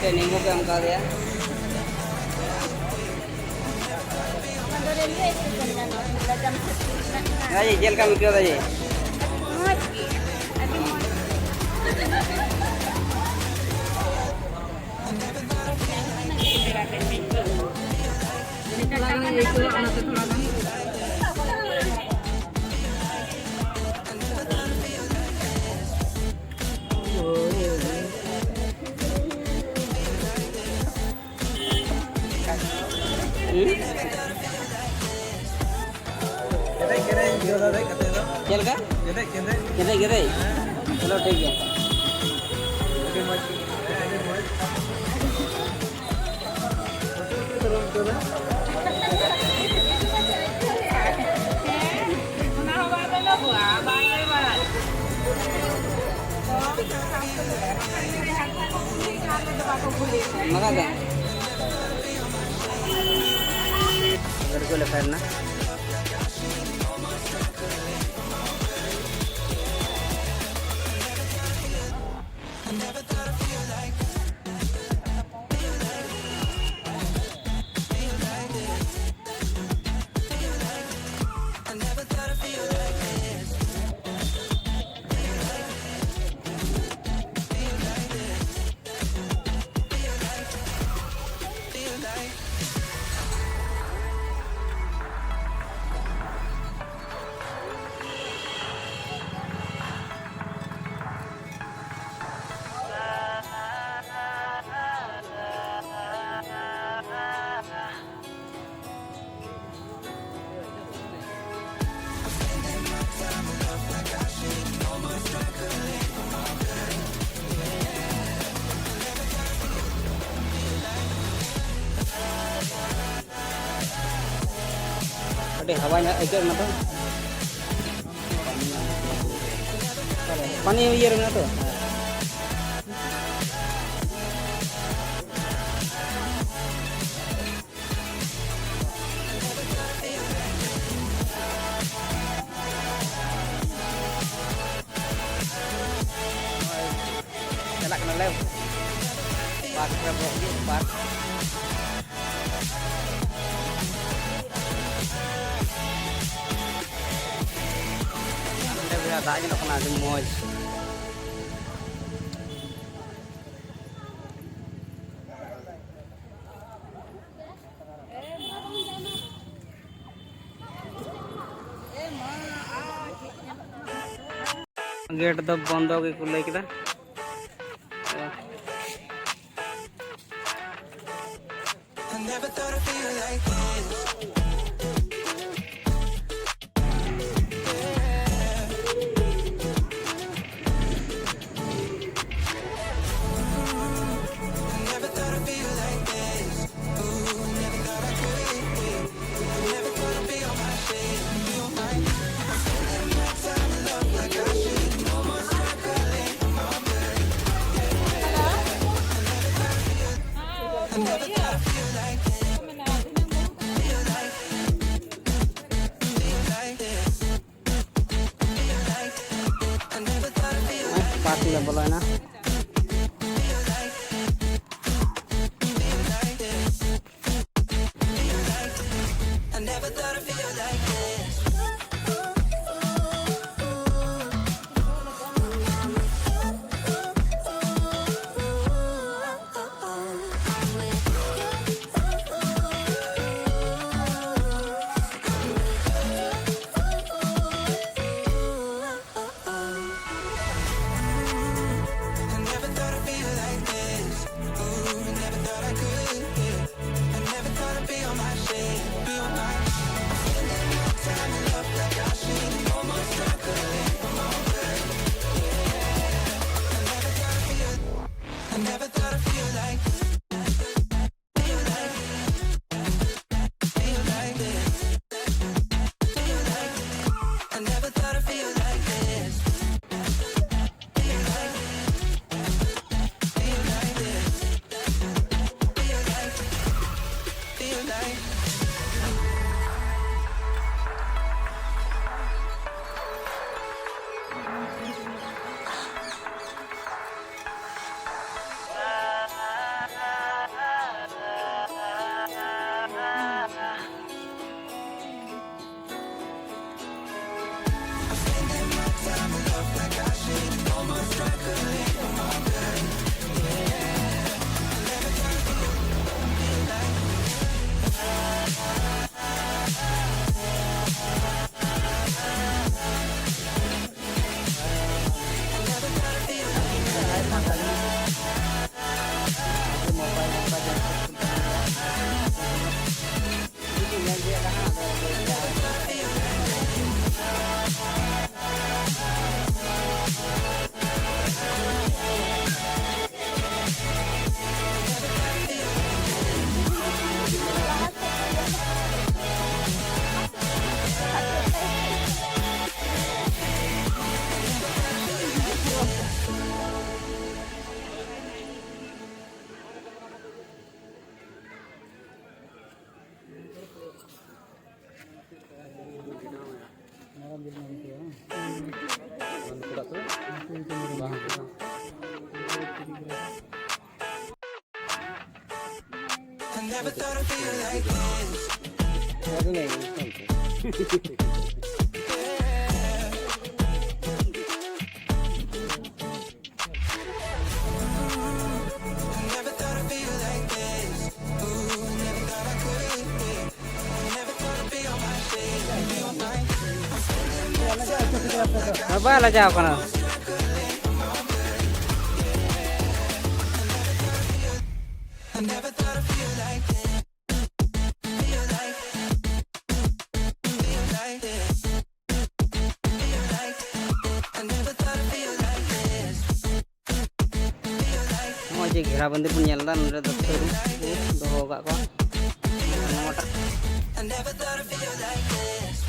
Training को M का गया जी जेल का मिक्यों जी चल का कितने कितने चलो ठीक है मगा का लड़कों ले फैलना अरे हवाnya aja ना तो पानी ये रहना तो चला kena lem pas berapa pas dahnya nak kena semua gate तो बंद हो गई खुले किदा pasti lah bola na never thought I'd feel like this. Never thought I'd feel like this. Ooh, never thought I could. Never thought I'd be on my shit. Be on my. Apa lah jawab kana? I never thought I'd feel like this. Feel like. Feel like this. Feel like. I never thought I'd feel like this. Feel like. Mau je kira bandir punya lan udah dokter doh gak kok. I never thought I'd feel like this.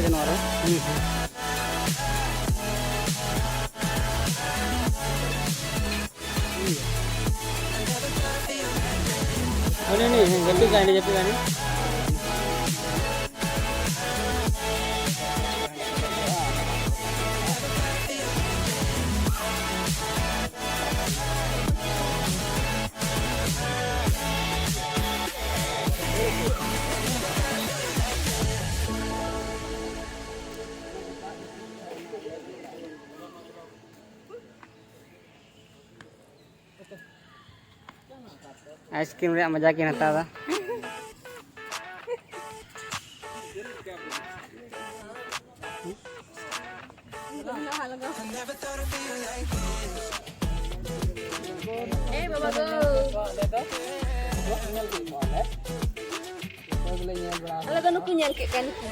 Januari. Oh ini jepi kan ini. Aiskrim reyang mजा kin hataw da. Baba go. Ala kan aku nyangkit kan aku.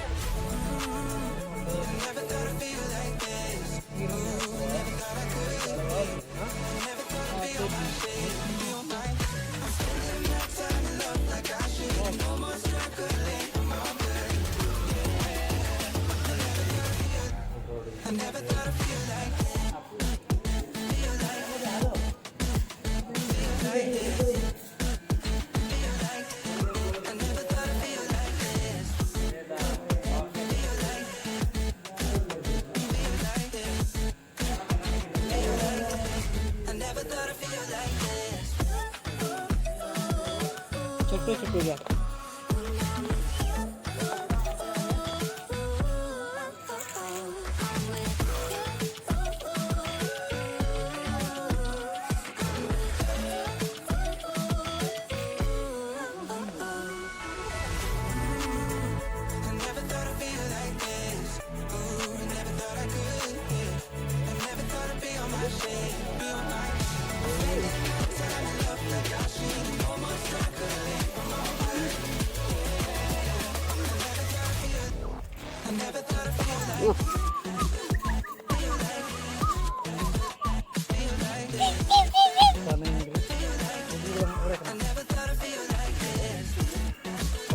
ছোট যা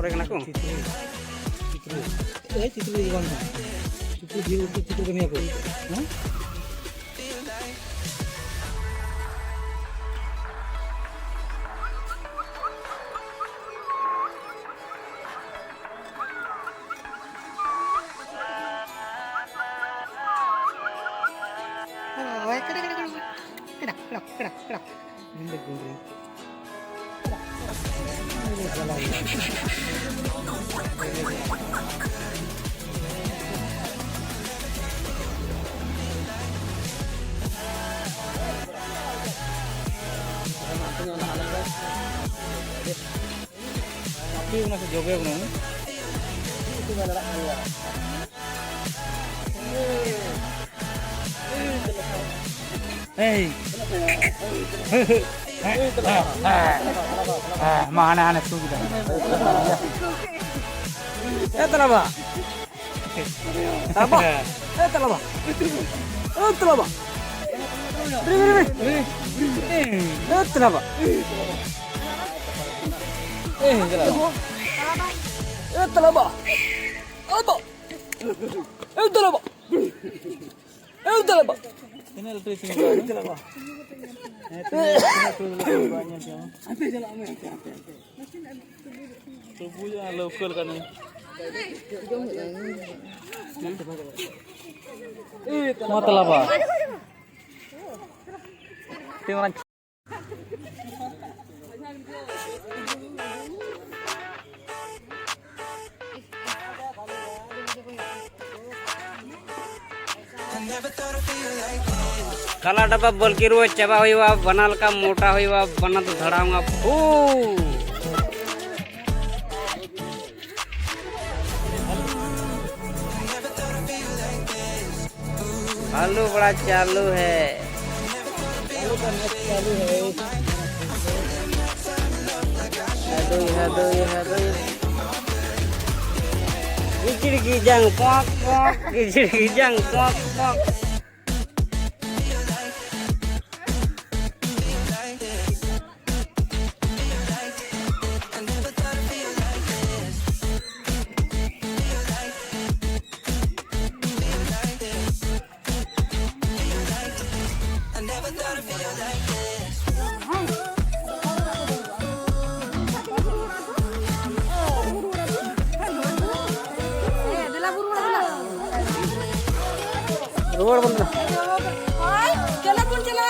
Orang kena aku. Citru di mana? Citru kami aku. Kedak. Gundeng. Tapi masih jauh ya gunung. Itu mana nak dia? Hey. Mana anak tu kita? Terlaba. Apa? Terlaba. Terlaba. Beri. Terlaba. Terlaba. Apa? Terlaba. Ini lebih tinggi. Terlaba. Tubuhnya lokal kan ini. Mau telapa? Timuran. Kalau dapat bolkiru coba huiwa banal ka मोटा हुआ बना तो धड़ाऊंगा फूल आलू बड़ा चालू है किचड़ की जंग पॉक किचड़ की जंग पॉक रोड बंद चला कौन चला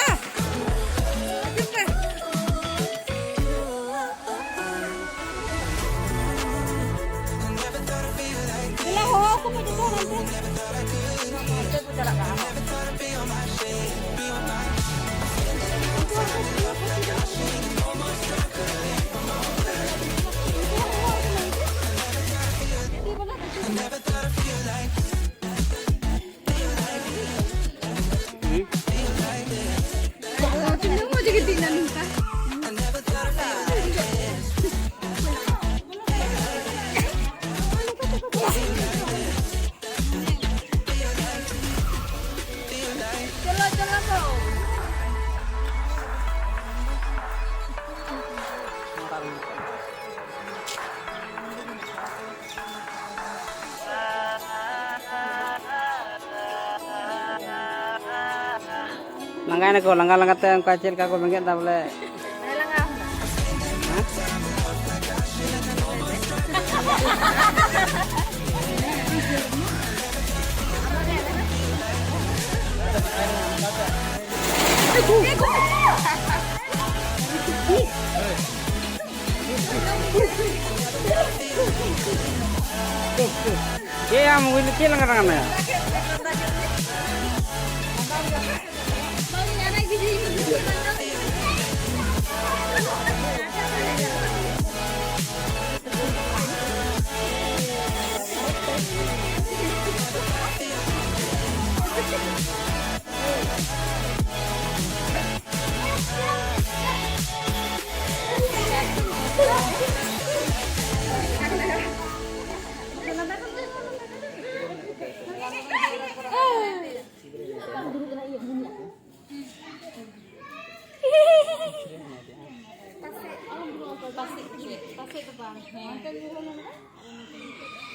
Langgain aku, langga teh yang kacil kaku bengket tak boleh. am will kill ngana. Pasti itu bang.